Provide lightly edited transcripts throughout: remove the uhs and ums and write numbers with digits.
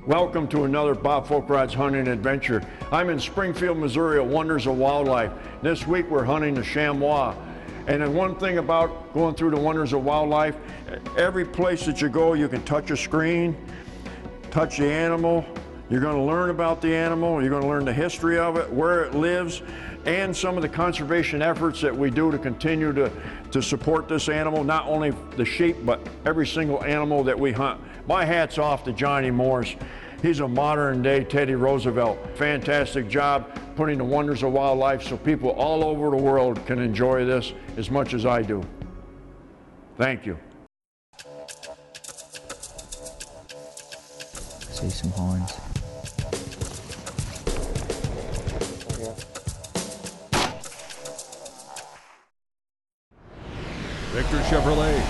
Welcome to another Bob Folkrod's hunting adventure. I'm in Springfield, Missouri at Wonders of Wildlife. This week we're hunting the chamois. And the one thing about going through the Wonders of Wildlife, every place that you go you can touch a screen, touch the animal. You're going to learn about the animal, you're going to learn the history of it, where it lives, and some of the conservation efforts that we do to continue to support this animal, not only the sheep, but every single animal that we hunt. My hat's off to Johnny Morse. He's a modern day Teddy Roosevelt. Fantastic job putting the Wonders of Wildlife so people all over the world can enjoy this as much as I do. Thank you. See some horns. Victor Chevrolet,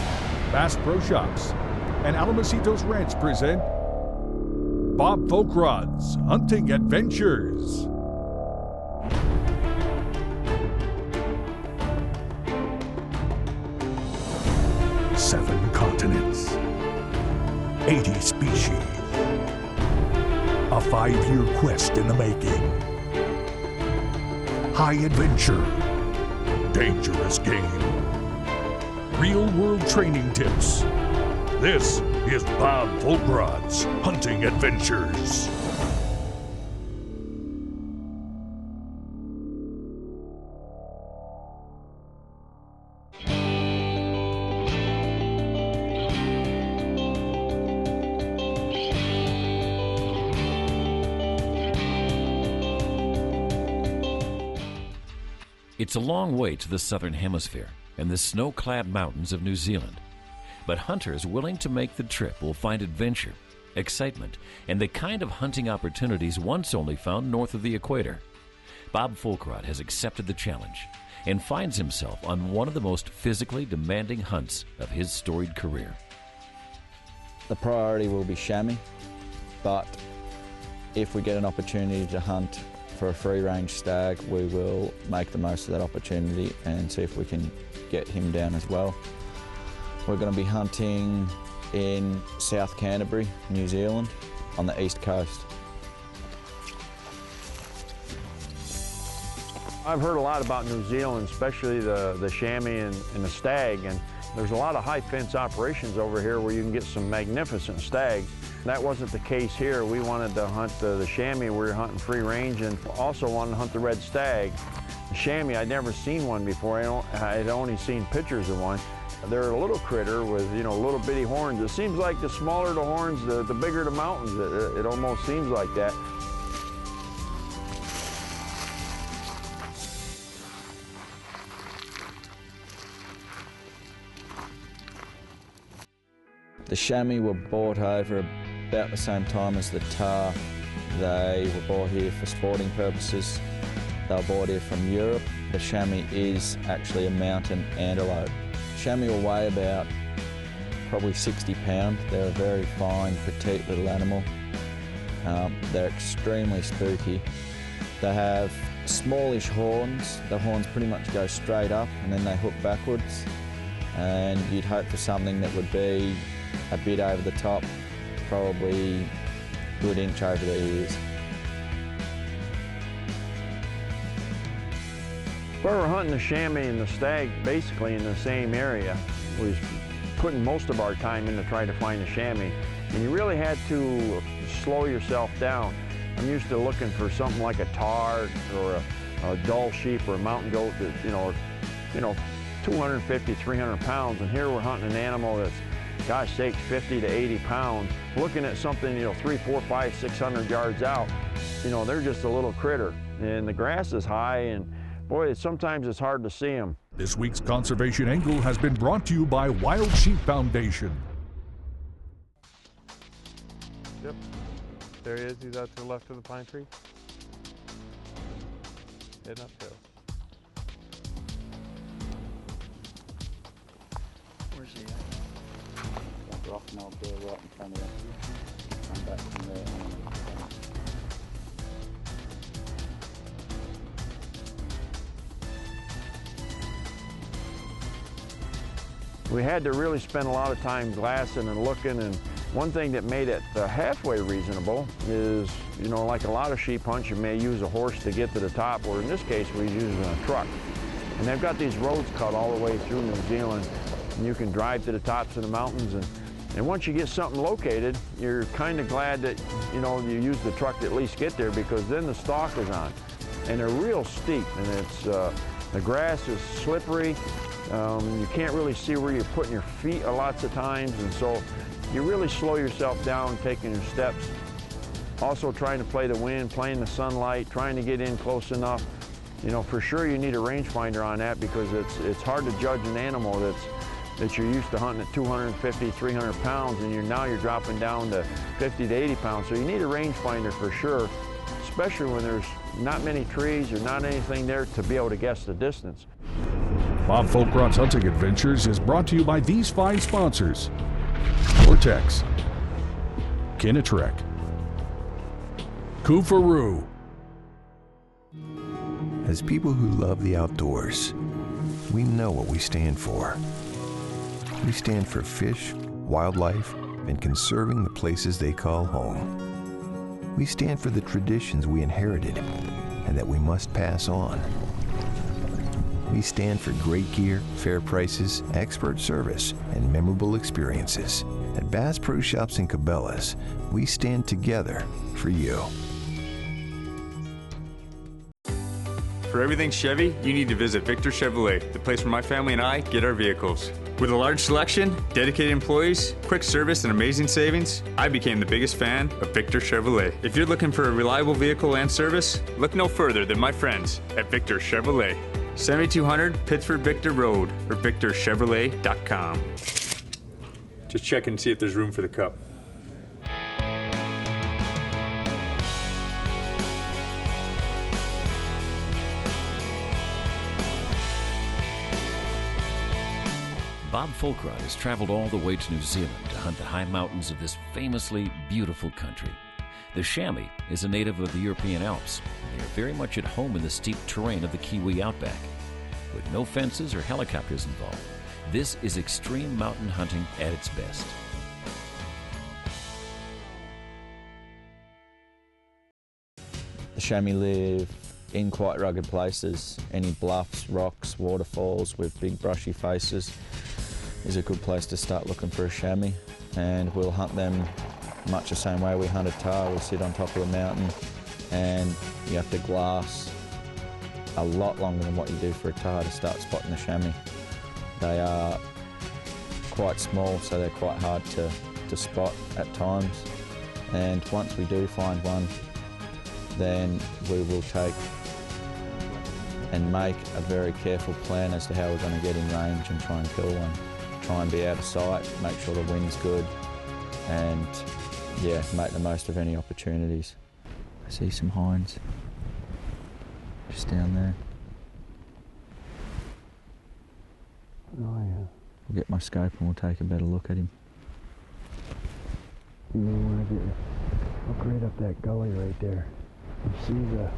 Bass Pro Shops, and Alamocitos Ranch present Bob Folkrod's Hunting Adventures. Seven continents, 80 species, a 5-year quest in the making. High adventure, dangerous game, real-world training tips. This is Bob Folkrod's Hunting Adventures. It's a long way to the southern hemisphere and the snow-clad mountains of New Zealand. But hunters willing to make the trip will find adventure, excitement, and the kind of hunting opportunities once only found north of the equator. Bob Folkrod has accepted the challenge and finds himself on one of the most physically demanding hunts of his storied career. The priority will be chamois, but if we get an opportunity to hunt for a free-range stag, we will make the most of that opportunity and see if we can get him down as well. We're going to be hunting in South Canterbury, New Zealand, on the east coast. I've heard a lot about New Zealand, especially the chamois and the stag, and there's a lot of high fence operations over here where you can get some magnificent stags. That wasn't the case here. We wanted to hunt the chamois. We were hunting free range, and also wanted to hunt the red stag. The chamois, I'd never seen one before. I'd only seen pictures of one. They're a little critter with, little bitty horns. It seems like the smaller the horns, the bigger the mountains. It almost seems like that. The chamois were brought over about the same time as the tahr. They were brought here for sporting purposes. They were brought here from Europe. The chamois is actually a mountain antelope. Chamois will weigh about probably 60 pounds. They're a very fine, petite little animal. They're extremely spooky. They have smallish horns. The horns pretty much go straight up and then they hook backwards. And you'd hope for something that would be a bit over the top, probably a good inch over the ears. We were hunting the chamois and the stag basically in the same area. We was putting most of our time in to try to find the chamois. And you really had to slow yourself down. I'm used to looking for something like a tahr or a dull sheep or a mountain goat that, are 250, 300 pounds. And here we're hunting an animal that's, gosh sakes, 50 to 80 pounds. Looking at something, 300, 400, 500, 600 yards out, they're just a little critter. And the grass is high, and boy, sometimes it's hard to see them. This week's Conservation Angle has been brought to you by Wild Sheep Foundation. Yep, there he is. He's out to the left of the pine tree. Heading uphill. Where's he at? That rock and I'll go right in front of him. Come back from there. We had to really spend a lot of time glassing and looking and One thing that made it halfway reasonable is, you know, like a lot of sheep hunts, you may use a horse to get to the top, or in this case, we're using a truck. And they've got these roads cut all the way through New Zealand, and you can drive to the tops of the mountains. And once you get something located, you're kind of glad that, you know, you use the truck to at least get there, because then the stalk is on. And they're real steep, and it's, the grass is slippery. You can't really see where you're putting your feet lots of times, and so you really slow yourself down taking your steps. Also trying to play the wind, playing the sunlight, trying to get in close enough. You know, for sure you need a rangefinder on that, because it's hard to judge an animal that you're used to hunting at 250, 300 pounds, and now you're dropping down to 50 to 80 pounds. So you need a rangefinder for sure, especially when there's not many trees or not anything there to be able to guess the distance. Bob Folkrod's Hunting Adventures is brought to you by these fine sponsors: Vortex, Kinatrek, Kufaru. As people who love the outdoors, we know what we stand for. We stand for fish, wildlife, and conserving the places they call home. We stand for the traditions we inherited and that we must pass on. We stand for great gear, fair prices, expert service, and memorable experiences. At Bass Pro Shops and Cabela's, we stand together for you. For everything Chevy, you need to visit Victor Chevrolet, the place where my family and I get our vehicles. With a large selection, dedicated employees, quick service, and amazing savings, I became the biggest fan of Victor Chevrolet. If you're looking for a reliable vehicle and service, look no further than my friends at Victor Chevrolet. 7200 Pittsford Victor Road, or victorchevrolet.com. Just check and see if there's room for the cup. Bob Folkrod has traveled all the way to New Zealand to hunt the high mountains of this famously beautiful country. The chamois is a native of the European Alps, and they are very much at home in the steep terrain of the Kiwi outback. With no fences or helicopters involved, this is extreme mountain hunting at its best. The chamois live in quite rugged places. Any bluffs, rocks, waterfalls with big brushy faces is a good place to start looking for a chamois, and we'll hunt them much the same way we hunt a tahr. We'll sit on top of the mountain and you have to glass a lot longer than what you do for a tahr to start spotting the chamois. They are quite small, so they're quite hard to spot at times, and once we do find one, then we will take and make a very careful plan as to how we're going to get in range and try and kill one. Try and be out of sight, make sure the wind's good, and yeah, make the most of any opportunities. I see some hinds just down there. Oh yeah. We'll get my scope and we'll take a better look at him. You may want to look right up that gully right there. You see the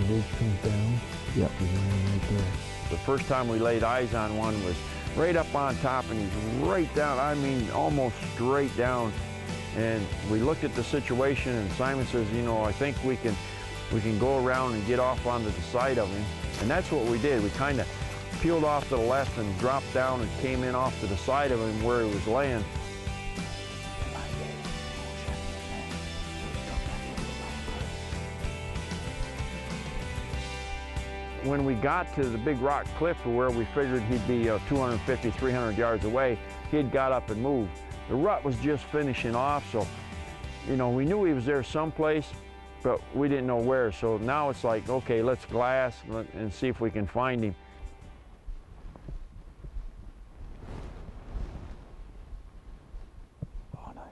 ridge comes down? Yep. Right there. The first time we laid eyes on one was right up on top, and he's right down, I mean almost straight down. And we looked at the situation, and Simon says, you know, I think we can go around and get off onto the side of him. And that's what we did. We kind of peeled off to the left and dropped down and came in off to the side of him where he was laying. When we got to the big rock cliff where we figured he'd be 250, 300 yards away, he had got up and moved. The rut was just finishing off, so, you know, we knew he was there someplace, but we didn't know where. So now it's like, okay, let's glass and see if we can find him. Oh no,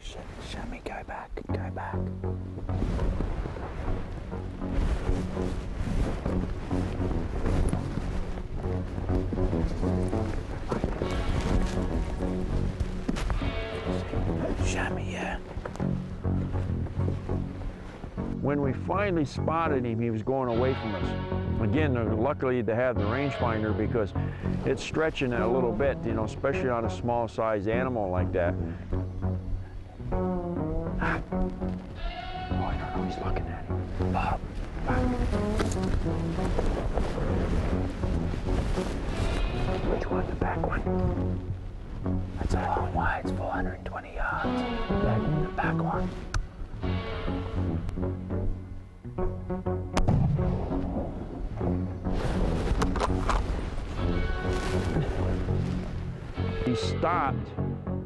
chamois, go back, go back. Chamois, yeah. when we finally spotted him, he was going away from us. Again, luckily to have the rangefinder because it's stretching it a little bit, you know, especially on a small size animal like that. Oh, I don't know, he's looking at him. Bob. Which one? The back one? That's a long way, it's 420 yards. The back one. He stopped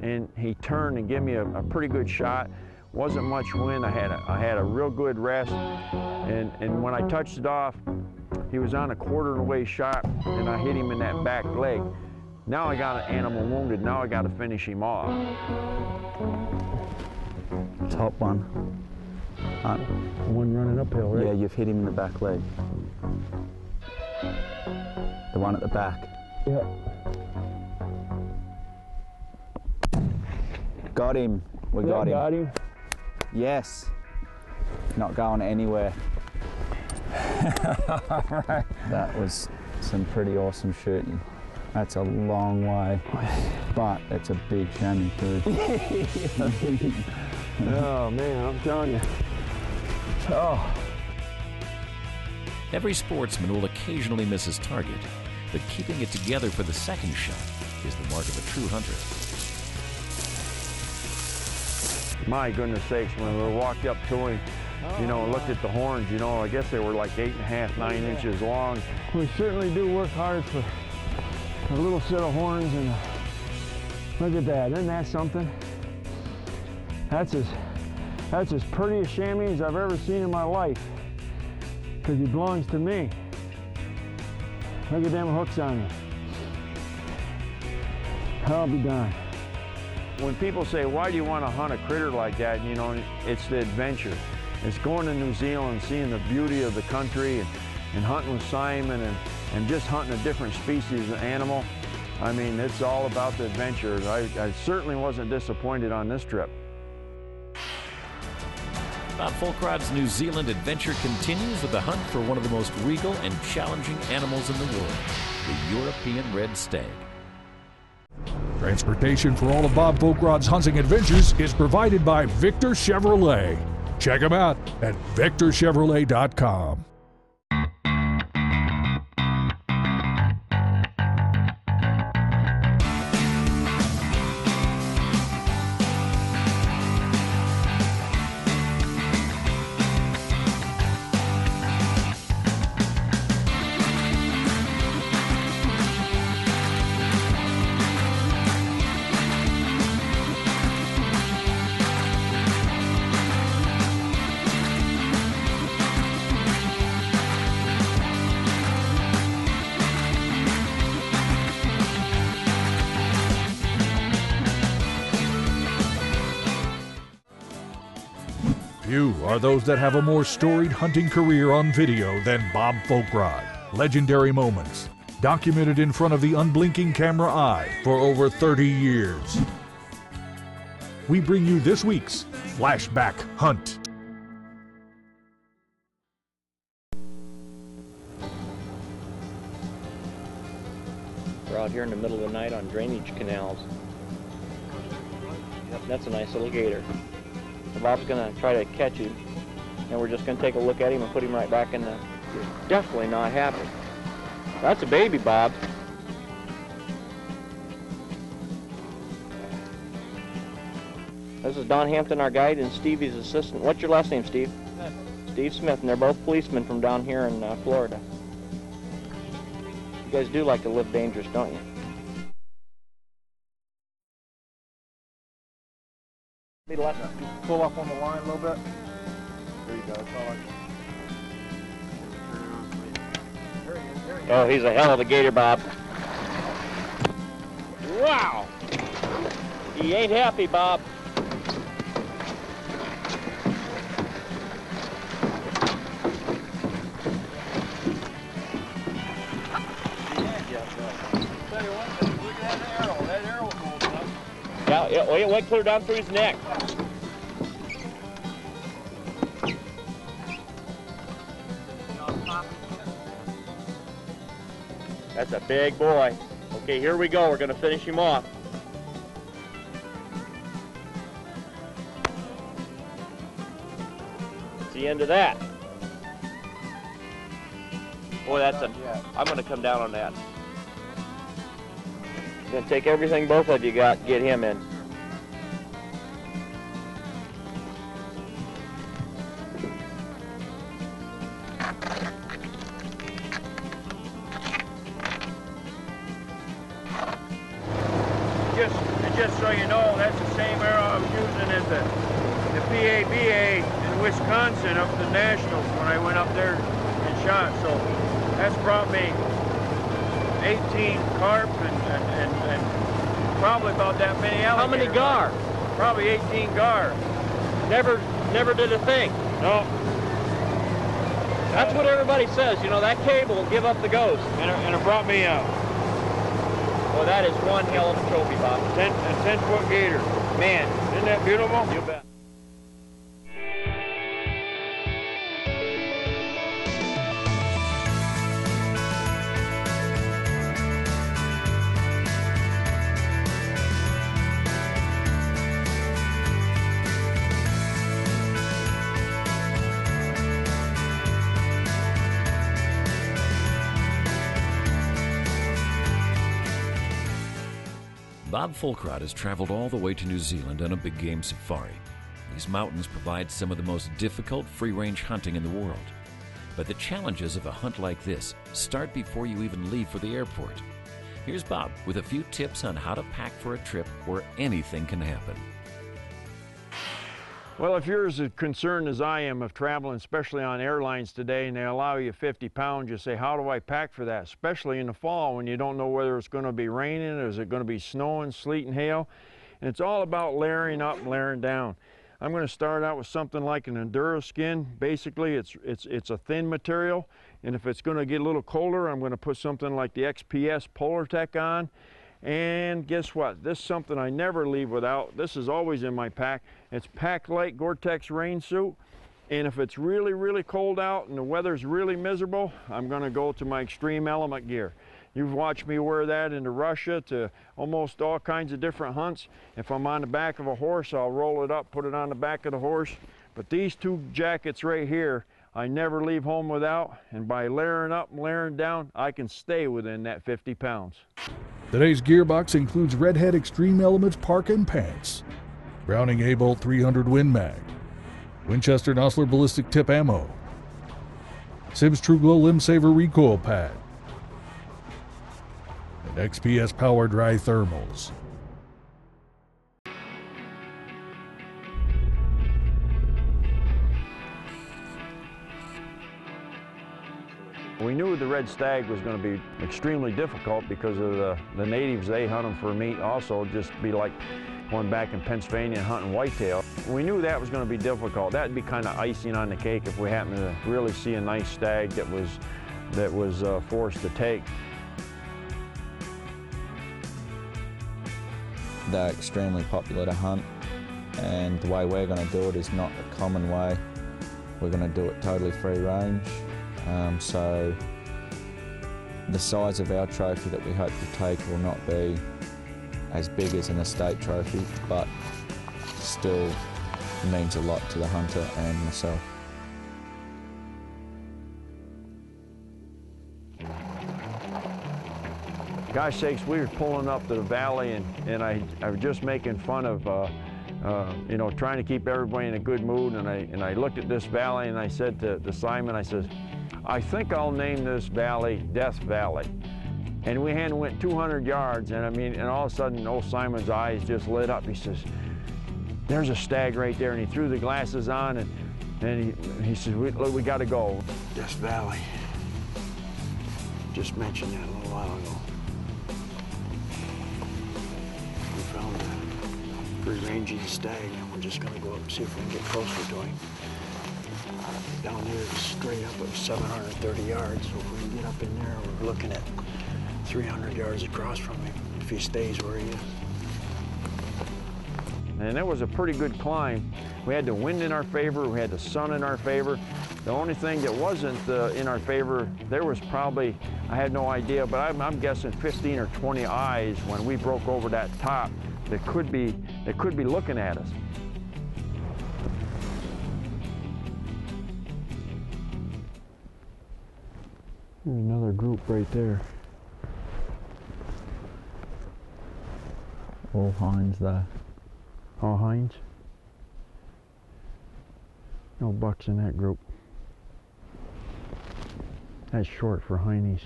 and he turned and gave me a pretty good shot. Wasn't much wind. I had a real good rest, and when I touched it off, he was on a quarter of the way shot, and I hit him in that back leg. Now I got an animal wounded. Now I got to finish him off. Top one. One running uphill, right? Yeah, you've hit him in the back leg. The one at the back. Yeah. Got him. We got him. Got him. Yes. Not going anywhere. That was some pretty awesome shooting. That's a long way, but it's a big chamois too. Oh man, I'm telling you. Oh. Every sportsman will occasionally miss his target, but keeping it together for the second shot is the mark of a true hunter. My goodness sakes, when we walked up to him, you know, and looked at the horns, you know, I guess they were like 8.5, 9 inches long. We certainly do work hard for a little set of horns, and look at that, isn't that something? That's as pretty a chamois as I've ever seen in my life, because he belongs to me. Look at them hooks on him. I'll be darned. When people say, why do you want to hunt a critter like that, you know, it's the adventure. It's going to New Zealand, seeing the beauty of the country, and hunting with Simon, and just hunting a different species of animal. I mean, it's all about the adventure. I certainly wasn't disappointed on this trip. Bob Folkrod's New Zealand adventure continues with the hunt for one of the most regal and challenging animals in the world, the European red stag. Transportation for all of Bob Folkrod's hunting adventures is provided by Victor Chevrolet. Check them out at victorchevrolet.com. Few are those that have a more storied hunting career on video than Bob Folkrod. Legendary moments, documented in front of the unblinking camera eye for over 30 years. We bring you this week's Flashback Hunt. We're out here in the middle of the night on drainage canals. Yep, that's a nice little gator. So Bob's going to try to catch him, and we're just going to take a look at him and put him right back in the... He's definitely not happy. That's a baby, Bob. This is Don Hampton, our guide, and Stevie's assistant. What's your last name, Steve? Smith. Steve Smith, and they're both policemen from down here in Florida. You guys do like to live dangerous, don't you? Need to let you pull up on the line a little bit. There you go. That's all I... Oh, he's a hell of a gator, Bob. Wow! He ain't happy, Bob. Yeah, it went clear down through his neck. That's a big boy. Okay, here we go. We're going to finish him off. That's the end of that. Boy, that's a... I'm going to come down on that. Going to take everything both of you got, get him in. Just so you know, that's the same arrow I was using at the BFHA in Wisconsin up the Nationals when I went up there and shot. So that's brought me 18 carp and probably about that many alligators. How many gar? Probably 18 gar. Never did a thing. No. That's what everybody says. You know, that cable will give up the ghost. And it brought me Well, that is one hell of a trophy, Bob. a 10-foot gator. Man, Isn't that beautiful? you bet. Bob Fulkrot has traveled all the way to New Zealand on a big game safari. These mountains provide some of the most difficult free-range hunting in the world. But the challenges of a hunt like this start before you even leave for the airport. Here's Bob with a few tips on how to pack for a trip where anything can happen. Well, if you're as concerned as I am of traveling, especially on airlines today, and they allow you 50 pounds, you say, how do I pack for that? Especially in the fall when you don't know whether it's going to be raining, or is it going to be snowing, sleet, and hail? And it's all about layering up and layering down. I'm going to start out with something like an Enduro skin. Basically, it's a thin material, and if it's going to get a little colder, I'm going to put something like the XPS Polartec on. And guess what? This is something I never leave without. This is always in my pack. It's Pack Light Gore-Tex rain suit. And if it's really, really cold out and the weather's really miserable, I'm going to go to my extreme element gear. You've watched me wear that into Russia to almost all kinds of different hunts. If I'm on the back of a horse, I'll roll it up, put it on the back of the horse. But these two jackets right here, I never leave home without. And by layering up and layering down, I can stay within that 50 pounds. Today's gearbox includes Redhead Extreme Elements parka and pants, Browning A-Bolt 300 Win Mag, Winchester Nosler Ballistic Tip Ammo, Sims True Glow Limb Saver Recoil Pad, and XPS Power Dry Thermals. We knew the red stag was going to be extremely difficult because of the natives. They hunt them for meat also, just be like going back in Pennsylvania and hunting whitetail. We knew that was going to be difficult. That'd be kind of icing on the cake if we happened to really see a nice stag that was forced to take. They're extremely popular to hunt, and the way we're going to do it is not the common way. We're going to do it totally free range. So the size of our trophy that we hope to take will not be as big as an estate trophy, but still means a lot to the hunter and myself. Gosh sakes, we were pulling up to the valley, and I was just making fun of you know, trying to keep everybody in a good mood, and I looked at this valley and I said to Simon, I said, I think I'll name this valley Death Valley. And we went 200 yards, and I mean, and all of a sudden, old Simon's eyes just lit up. He says, there's a stag right there, and he threw the glasses on, and he said, look, we got to go. Death Valley. Just mentioned that a little while ago. We found a free-ranging stag, and we're just going to go up and see if we can get closer to him. Down there, straight up at 730 yards. So if we can get up in there, we're looking at 300 yards across from him if he stays where he is. And that was a pretty good climb. We had the wind in our favor, we had the sun in our favor, The only thing that wasn't in our favor, there was probably, I had no idea, but I'm guessing 15 or 20 eyes when we broke over that top that could be looking at us. There's another group right there. All hinds there. All hinds? No bucks in that group. That's short for hindies.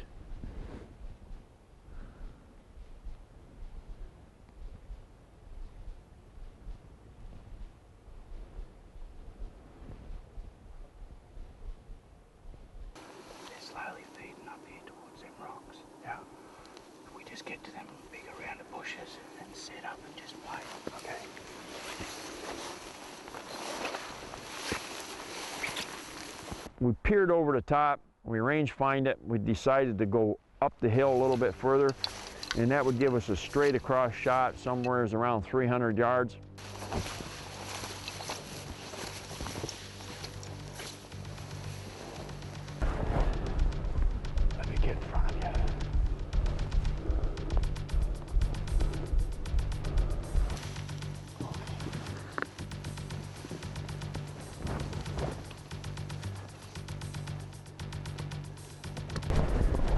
They're slowly feeding up here towards them rocks. Yeah. If we just get to them big around the bushes and set up and just wait. Okay. We peered over the top, we range find it, we decided to go up the hill a little bit further, and that would give us a straight across shot somewhere around 300 yards. Let me get in front of you.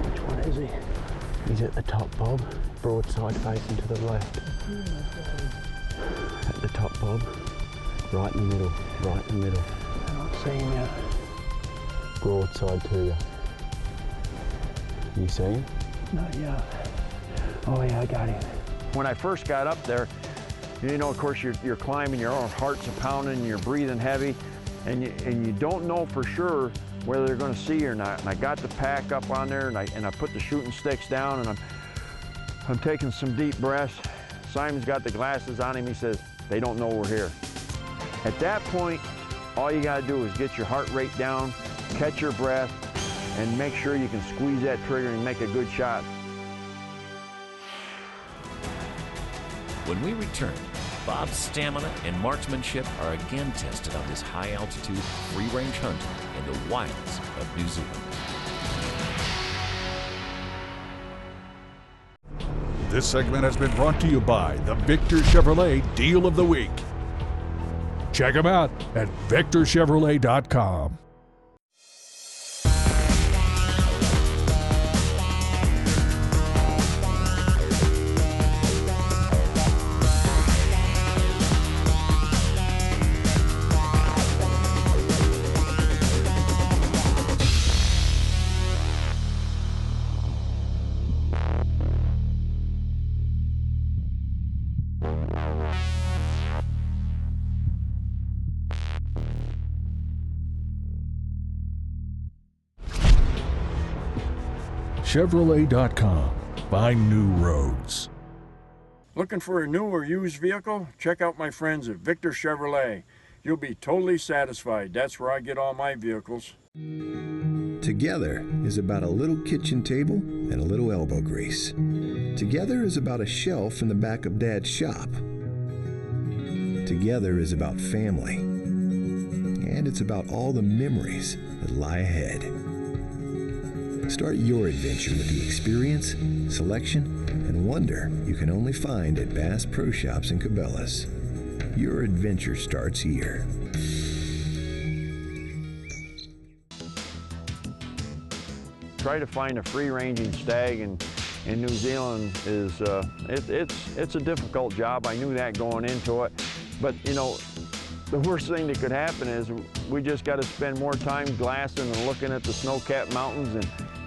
Which one is he? He's at the top, Bob. Broadside facing to the left. At the top, Bob. Right in the middle. Right in the middle. I'm not seeing him yet. Broadside to you. You see him? Not yet. Oh yeah, I got him. When I first got up there, you know, of course, you're climbing, your own heart's a-pounding, and you're breathing heavy, and you don't know for sure whether they're going to see you or not. And I got the pack up on there, and I put the shooting sticks down, and I'm taking some deep breaths. Simon's got the glasses on him. He says, they don't know we're here. At that point, all you got to do is get your heart rate down, catch your breath, and make sure you can squeeze that trigger and make a good shot. When we return, Bob's stamina and marksmanship are again tested on this high-altitude, free-range hunt in the wilds of New Zealand. This segment has been brought to you by the Victor Chevrolet Deal of the Week. Check them out at victorchevrolet.com. Chevrolet.com. Find new roads. Looking for a new or used vehicle? Check out my friends at Victor Chevrolet. You'll be totally satisfied. That's where I get all my vehicles. Together is about a little kitchen table and a little elbow grease. Together is about a shelf in the back of Dad's shop. Together is about family. And it's about all the memories that lie ahead. Start your adventure with the experience, selection, and wonder you can only find at Bass Pro Shops and Cabela's. Your adventure starts here. Try to find a free-ranging stag in New Zealand is it's a difficult job. I knew that going into it, but you know, the worst thing that could happen is we just got to spend more time glassing and looking at the snow-capped mountains and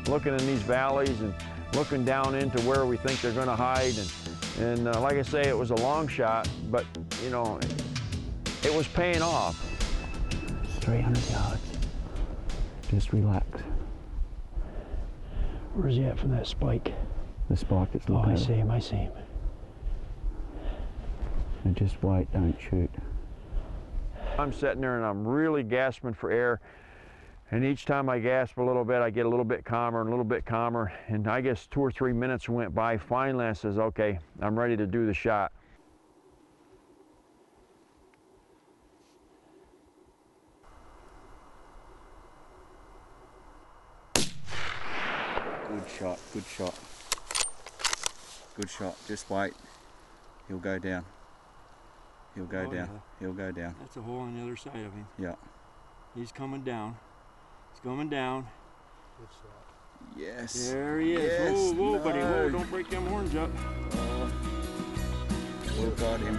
looking in these valleys and looking down into where we think they're going to hide. And like I say, it was a long shot, but you know, it was paying off. It's 300 yards. Just relax. Where's he at from that spike? The spike that's looking at. I see him, I see him. And just wait, don't shoot. I'm sitting there and I'm really gasping for air. And each time I gasp a little bit, I get a little bit calmer and a little bit calmer. And I guess 2 or 3 minutes went by. Finally, I says, okay, I'm ready to do the shot. shot, good shot. Good shot, just wait. He'll go down. He'll go down. Yeah. He'll go down. That's a hole on the other side of him. Yeah. He's coming down. He's coming down. Yes. There he is. Yes. Whoa, whoa, No. buddy. Whoa, don't break them horns up. Oh. We got him.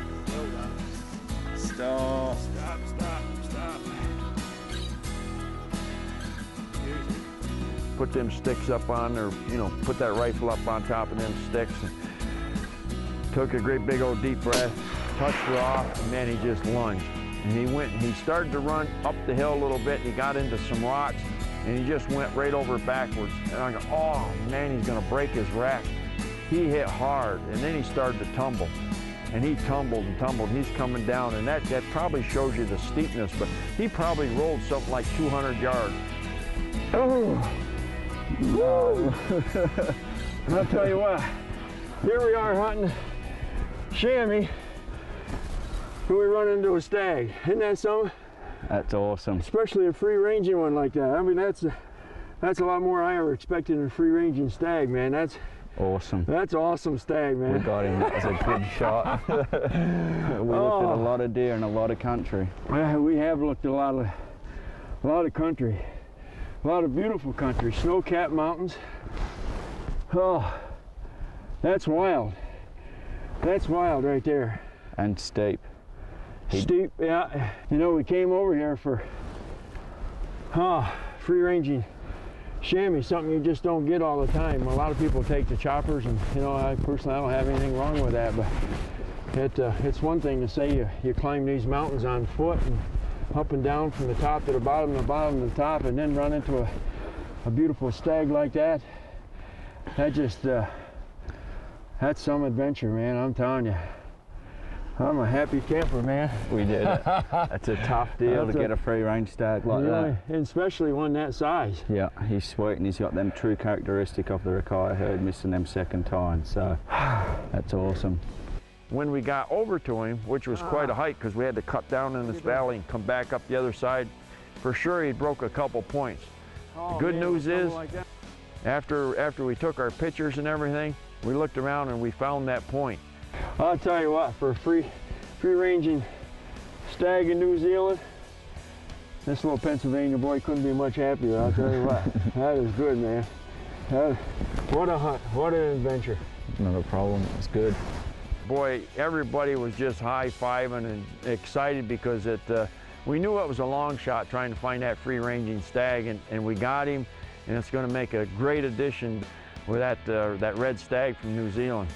Stop. Stop, stop, stop. Put them sticks up on there, you know, put that rifle up on top of them sticks. And took a great big old deep breath, touched her off, and then he just lunged. And he went and he started to run up the hill a little bit. He got into some rocks and he just went right over backwards. And I go, oh man, he's gonna break his rack. He hit hard and then he started to tumble. And he tumbled and tumbled. He's coming down, and that probably shows you the steepness, but he probably rolled something like 200 yards. Oh. Woo. And I'll tell you what, here we are hunting chamois, who we run into a stag. Isn't that something? That's awesome. Especially a free-ranging one like that. I mean, that's a lot more I ever expected in a free-ranging stag, man. That's awesome. That's awesome stag, man. We got him. That was a good shot. We looked at a lot of deer and a lot of country. Yeah, we have looked at a lot of country. A lot of beautiful country, snow-capped mountains. Oh, that's wild. That's wild right there. And steep. Steep, yeah. You know, we came over here for free-ranging chamois, something you just don't get all the time. A lot of people take the choppers, and you know, I personally don't have anything wrong with that, but it's one thing to say you climb these mountains on foot and up and down from the top to the bottom, the bottom to the top, and then run into a beautiful stag like that. That just, that's some adventure, man, I'm telling you. I'm a happy camper, man. We did it. That's a tough deal to get a free range stag like that. And especially one that size. Yeah, he's sweet and he's got them true characteristic of the Rakai herd, missing them second time, so that's awesome. When we got over to him, which was quite a hike because we had to cut down in this valley and come back up the other side, for sure he broke a couple points. The good news is, after we took our pictures and everything, we looked around and we found that point. I'll tell you what, for a free-ranging stag in New Zealand, this little Pennsylvania boy couldn't be much happier, I'll tell you what. That is good, man. What a hunt, what an adventure. Not a problem, it was good. Boy, everybody was just high-fiving and excited because we knew it was a long shot trying to find that free-ranging stag, and we got him, and it's going to make a great addition with that red stag from New Zealand.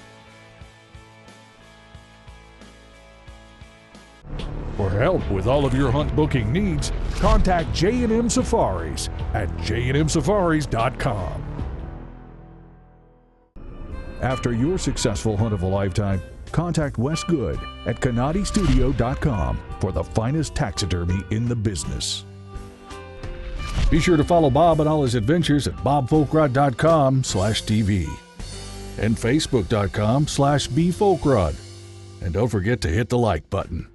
For help with all of your hunt booking needs, contact J&M Safaris at jnmsafaris.com. After your successful hunt of a lifetime, contact Wes Good at canadistudio.com for the finest taxidermy in the business. Be sure to follow Bob and all his adventures at bobfolkrod.com/TV and facebook.com/bfolkrod. And don't forget to hit the like button.